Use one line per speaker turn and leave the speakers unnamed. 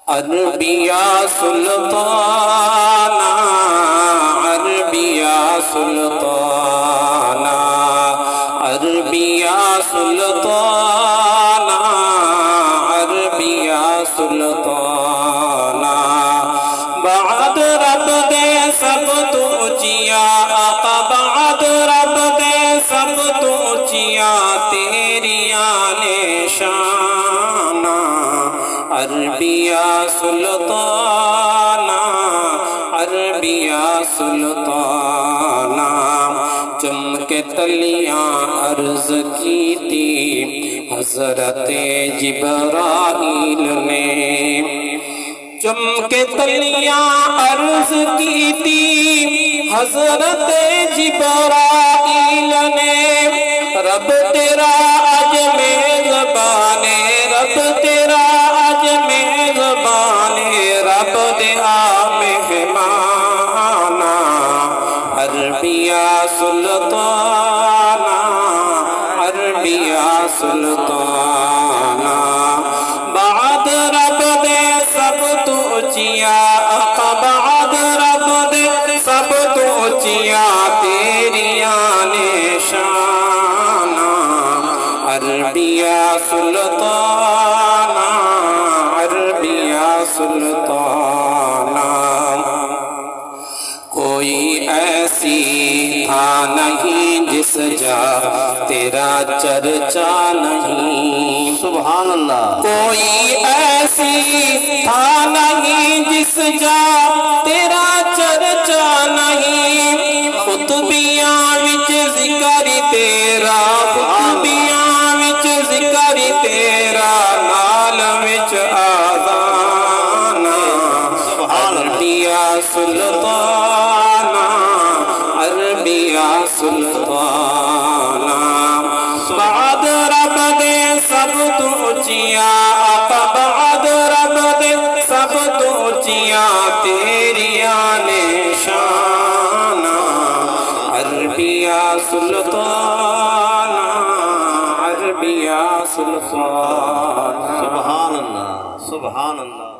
عربیہ سلطانہ، عربیہ سلطانہ، عربیہ سلطانہ، عربیہ سلطانہ، بعد رب دے سب تو اونچیاں آقا، بعد رب دے سب تو اونچیاں تیریاں نشانہ، عربیہ سلطانہ، عربیہ سلطانہ، چم کے تلیاں عرض کی تھی حضرت جبرائیل نے، چم کے تلیاں عرض کی تھی حضرت جبرائیل نے، رب تیرا آج میزبان، رب تیرا آج میزبان، رب دیا مہمانہ، عربیہ سلطانہ، عربیہ سلطانہ، بعد رب دے سب تو اونچیاں آقا، بعد رب دے سب تو اونچیاں تیریاں نشانہ، عربیہ سلطانہ، عربیہ سلطانہ، کوئی ایسی تھا نہیں جس جا تیرا چرچا نہیں،
سبحان اللہ،
کوئی ایسی تھا نہیں جس جا تیرا چرچا نہیں، خطبیاں وچ ذکر تیرا، خطبیاں وچ ذکر تیرا، نال وچ آذانہ، عربیہ سلطانہ، عربیہ سلطانہ، بعد رب دے سب تو اونچیاں آقا، بعد رب دے سب تو اونچیاں تیریاں نشانہ، عربیہ سلطانہ، عربیہ سلطانہ،
سبحان اللہ، سبحان اللہ۔